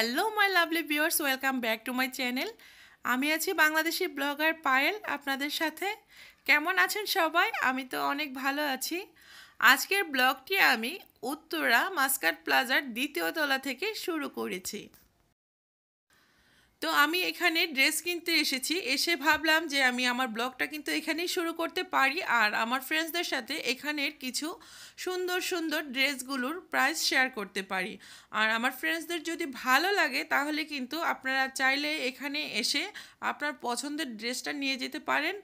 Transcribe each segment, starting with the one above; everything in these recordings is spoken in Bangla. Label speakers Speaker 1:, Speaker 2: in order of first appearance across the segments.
Speaker 1: Hello my lovely viewers, welcome back to my channel. আমি আছি বাংলাদেশি ব্লগার পায়েল আপনাদের সাথে। কেমন আছেন সবাই? আমি তো অনেক ভালো আছি। আজকের ব্লগটি আমি উত্তরা মাস্কাট প্লাজার দ্বিতীয় তলা থেকে শুরু করেছি। তো আমি এখানে ড্রেস কিনতে এসেছি, এসে ভাবলাম যে আমি আমার ব্লগটা কিন্তু এখানেই শুরু করতে পারি আর আমার ফ্রেন্ডসদের সাথে এখানের কিছু সুন্দর সুন্দর ড্রেসগুলোর প্রাইস শেয়ার করতে পারি। আর আমার ফ্রেন্ডসদের যদি ভালো লাগে তাহলে কিন্তু আপনারা চাইলে এখানে এসে আপনার পছন্দের ড্রেসটা নিয়ে যেতে পারেন।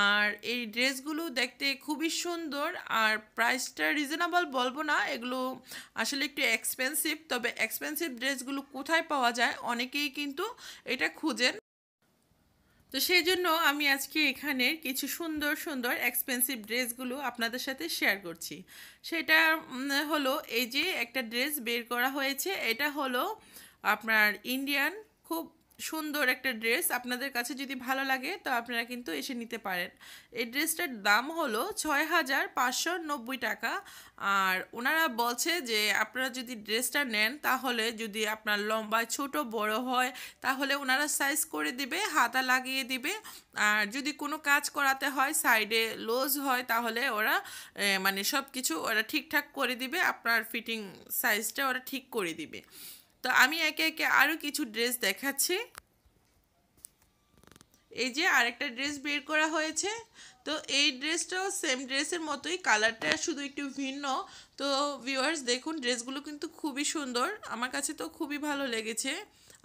Speaker 1: আর এই ড্রেসগুলো দেখতে খুবই সুন্দর আর প্রাইসটা রিজনেবল বলবো না, এগুলো আসলে একটু এক্সপেন্সিভ। তবে এক্সপেন্সিভ ড্রেসগুলো কোথায় পাওয়া যায় অনেকেই কিন্তু এটা খুঁজেন। তো সেই জন্য আমি আজকে এখানের কিছু সুন্দর সুন্দর এক্সপেন্সিভ ড্রেসগুলো আপনাদের সাথে শেয়ার করছি। সেটা হলো এই যে একটা ড্রেস বের করা হয়েছে, এটা হলো আপনার ইন্ডিয়ান, খুব সুন্দর একটা ড্রেস। আপনাদের কাছে যদি ভালো লাগে তো আপনারা কিন্তু এসে নিতে পারেন। এই ড্রেসটার দাম হলো 6,590 টাকা। আর ওনারা বলছে যে আপনারা যদি ড্রেসটা নেন তাহলে যদি আপনার লম্বায় ছোট বড় হয় তাহলে ওনারা সাইজ করে দিবে, হাতা লাগিয়ে দিবে। আর যদি কোনো কাজ করাতে হয়, সাইডে লুজ হয়, তাহলে ওরা মানে সব কিছু ওরা ঠিকঠাক করে দিবে, আপনার ফিটিং সাইজটা ওরা ঠিক করে দিবে। তো আমি একে একে আরও কিছু ড্রেস দেখাচ্ছি। এই যে আরেকটা ড্রেস বের করা হয়েছে। তো এই ড্রেসটাও সেম ড্রেসের মতোই, কালারটা শুধু একটু ভিন্ন। তো ভিউয়ার্স দেখুন, ড্রেসগুলো কিন্তু খুবই সুন্দর, আমার কাছে তো খুবই ভালো লেগেছে।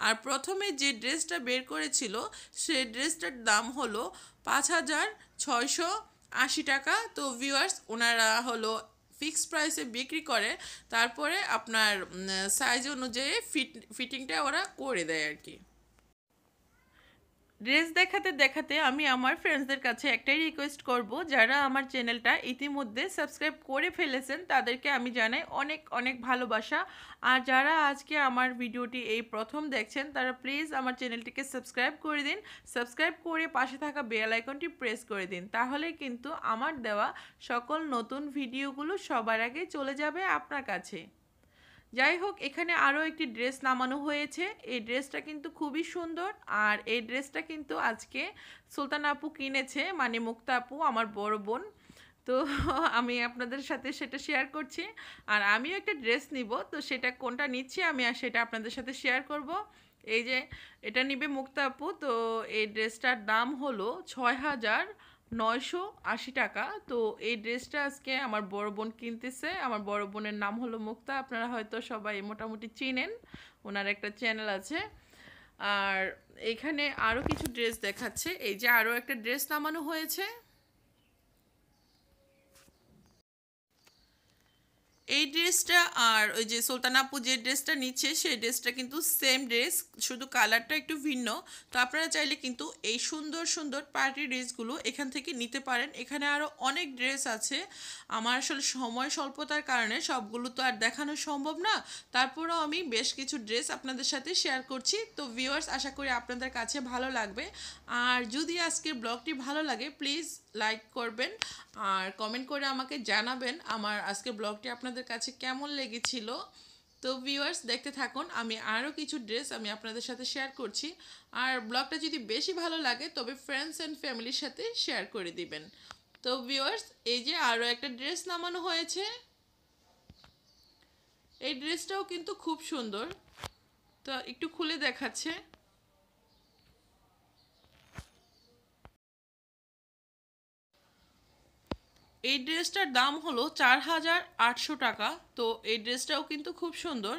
Speaker 1: আর প্রথমে যে ড্রেসটা বের করেছিল সেই ড্রেসটার দাম হলো 5,680 টাকা। তো ভিউয়ার্স ওনারা হলো ফিক্সড প্রাইসে বিক্রি করে, তারপরে আপনার সাইজ অনুযায়ী ফিটিংটা ওরা করে দেয় আর কি। ড্রেস দেখাতে দেখাতে আমি আমার ফ্রেন্ডসদের কাছে একটাই রিকোয়েস্ট করব, যারা আমার চ্যানেলটা ইতিমধ্যে সাবস্ক্রাইব করে ফেলেছেন তাদেরকে আমি জানাই অনেক অনেক ভালোবাসা। আর যারা আজকে আমার ভিডিওটি এই প্রথম দেখছেন তারা প্লিজ আমার চ্যানেলটিকে সাবস্ক্রাইব করে দিন। সাবস্ক্রাইব করে পাশে থাকা বেল আইকনটি প্রেস করে দিন, তাহলে কিন্তু আমার দেওয়া সকল নতুন ভিডিওগুলো সবার আগে চলে যাবে আপনার কাছে। যাই হোক, এখানে আরও একটি ড্রেস নামানো হয়েছে। এই ড্রেসটা কিন্তু খুবই সুন্দর। আর এই ড্রেসটা কিন্তু আজকে সুলতান আপু কিনেছে, মানে মুক্তা আপু, আমার বড় বোন। তো আমি আপনাদের সাথে সেটা শেয়ার করছি। আর আমিও একটা ড্রেস নিব, তো সেটা কোনটা নিচ্ছি আমি আর সেটা আপনাদের সাথে শেয়ার করব। এই যে এটা নিবে মুক্তা আপু, তো এই ড্রেসটার দাম হলো 6,980 টাকা। তো এই ড্রেসটা আজকে আমার বড় বোন কিনতেছে। আমার বড় বোনের নাম হলো মুক্তা, আপনারা হয়তো সবাই মোটামুটি চিনেন, ওনার একটা চ্যানেল আছে। আর এখানে আরও কিছু ড্রেস দেখাচ্ছে। এই যে আরও একটা ড্রেস নামানো হয়েছে। এই ড্রেসটা আর ওই যে সুলতান আপু যে ড্রেসটা নিচ্ছে সেই ড্রেসটা কিন্তু সেম ড্রেস, শুধু কালারটা একটু ভিন্ন। তো আপনারা চাইলে কিন্তু এই সুন্দর সুন্দর পার্টি ড্রেসগুলো এখান থেকে নিতে পারেন। এখানে আরও অনেক ড্রেস আছে, আমার আসলে সময় স্বল্পতার কারণে সবগুলো তো আর দেখানো সম্ভব না। তারপরেও আমি বেশ কিছু ড্রেস আপনাদের সাথে শেয়ার করছি। তো ভিউয়ার্স, আশা করি আপনাদের কাছে ভালো লাগবে। আর যদি আজকের ব্লগটি ভালো লাগে প্লিজ লাইক করবেন আর কমেন্ট করে আমাকে জানাবেন আমার আজকের ব্লগটি আপনাদের কাছে কেমন লেগেছিল। তো ভিউয়ার্স দেখতে থাকুন, আমি আরও কিছু ড্রেস আমি আপনাদের সাথে শেয়ার করছি। আর ব্লগটা যদি বেশি ভালো লাগে তবে ফ্রেন্ডস অ্যান্ড ফ্যামিলির সাথে শেয়ার করে দিবেন। তো ভিউয়ার্স, এই যে আরও একটা ড্রেস নামানো হয়েছে। এই ড্রেসটাও কিন্তু খুব সুন্দর, তো একটু খুলে দেখাচ্ছে। এই ড্রেসটার দাম হলো 4,800 টাকা। তো এই ড্রেসটাও কিন্তু খুব সুন্দর।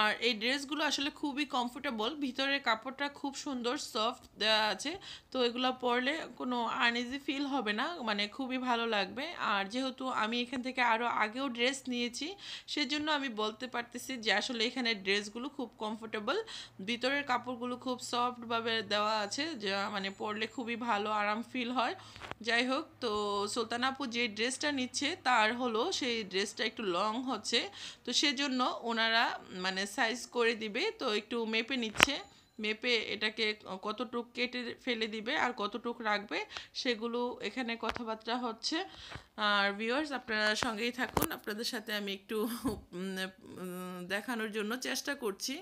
Speaker 1: আর এই ড্রেসগুলো আসলে খুবই কমফোর্টেবল, ভিতরের কাপড়টা খুব সুন্দর সফট দেওয়া আছে। তো এগুলো পরলে কোনো আনইজি ফিল হবে না, মানে খুবই ভালো লাগবে। আর যেহেতু আমি এখান থেকে আরও আগেও ড্রেস নিয়েছি সেজন্য আমি বলতে পারতেছি যে আসলে এখানে ড্রেসগুলো খুব কমফোর্টেবল, ভিতরের কাপড়গুলো খুব সফটভাবে দেওয়া আছে, যা মানে পরলে খুবই ভালো আরাম ফিল হয়। যাই হোক, তো সুলতান আপু যে ড্রেসটা নিচ্ছে তার হলো সেই ড্রেসটা একটু লং হচ্ছে, তো সেজন্য ওনারা মানে সাইজ করে দিবে। তো একটু মেপে নিচ্ছে, মেপে এটাকে কতটুক কেটে ফেলে দিবে আর কতটুক রাখবে সেগুলো এখানে কথাবার্তা হচ্ছে। আর ভিউয়ার্স আপনারা সঙ্গেই থাকুন, আপনাদের সাথে আমি একটু দেখানোর জন্য চেষ্টা করছি।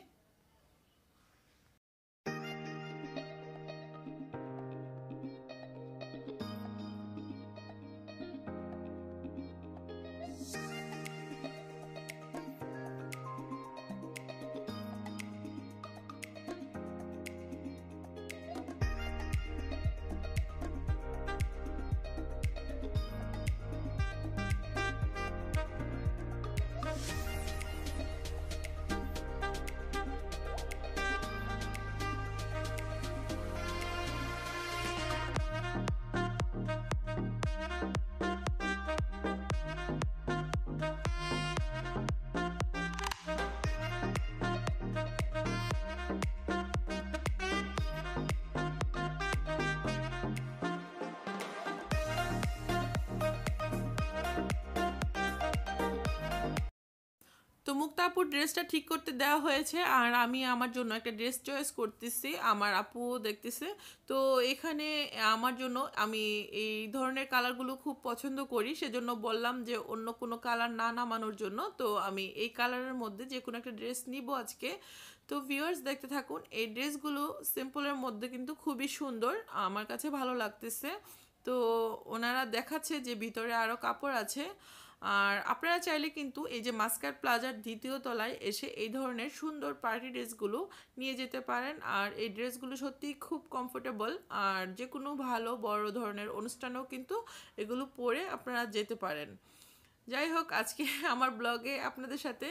Speaker 1: তো মুক্তা আপুর ড্রেসটা ঠিক করতে দেওয়া হয়েছে আর আমি আমার জন্য একটা ড্রেস চয়েস করতেছি, আমার আপু দেখতেছে। তো এখানে আমার জন্য আমি এই ধরনের কালারগুলো খুব পছন্দ করি, সেজন্য বললাম যে অন্য কোনো কালার না নামানোর জন্য। তো আমি এই কালারের মধ্যে যে কোনো একটা ড্রেস নিব আজকে। তো ভিউয়ার্স দেখতে থাকুন, এই ড্রেসগুলো সিম্পলের মধ্যে কিন্তু খুবই সুন্দর, আমার কাছে ভালো লাগতেছে। তো ওনারা দেখাচ্ছে যে ভিতরে আরও কাপড় আছে। আর আপনারা চাইলে কিন্তু এই যে মাস্কাট প্লাজার দ্বিতীয় তলায় এসে এই ধরনের সুন্দর পার্টি ড্রেসগুলো নিয়ে যেতে পারেন। আর এই ড্রেসগুলো সত্যিই খুব কমফোর্টেবল, আর যে কোনো ভালো বড় ধরনের অনুষ্ঠানেও কিন্তু এগুলো পরে আপনারা যেতে পারেন। যাই হোক, আজকে আমার ব্লগে আপনাদের সাথে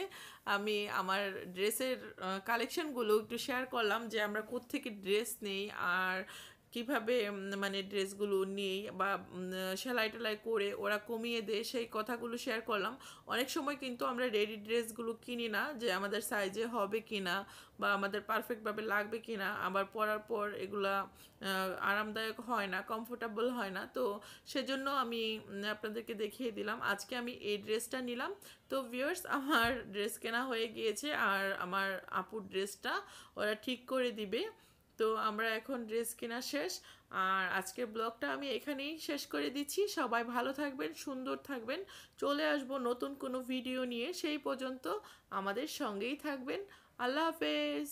Speaker 1: আমি আমার ড্রেসের কালেকশনগুলো একটু শেয়ার করলাম, যে আমরা কোত্থেকে ড্রেস নেই আর কিভাবে মানে ড্রেসগুলো নিই বা সেলাই টেলাই করে ওরা কমিয়ে দেয়, সেই কথাগুলো শেয়ার করলাম। অনেক সময় কিন্তু আমরা রেডি ড্রেসগুলো কিনি না, যে আমাদের সাইজে হবে কি না বা আমাদের পারফেক্টভাবে লাগবে কি না, আবার পরার পর এগুলা আরামদায়ক হয় না, কমফোর্টেবল হয় না। তো সেজন্য আমি আপনাদেরকে দেখিয়ে দিলাম। আজকে আমি এই ড্রেসটা নিলাম। তো ভিউয়ার্স, আমার ড্রেস কেনা হয়ে গিয়েছে আর আমার আপুর ড্রেসটা ওরা ঠিক করে দিবে। তো আমরা এখন ড্রেস কেনা শেষ, আর আজকের ব্লগটা আমি এখানেই শেষ করে দিচ্ছি। সবাই ভালো থাকবেন, সুন্দর থাকবেন। চলে আসবো নতুন কোনো ভিডিও নিয়ে, সেই পর্যন্ত আমাদের সঙ্গেই থাকবেন। আল্লাহ হাফেজ।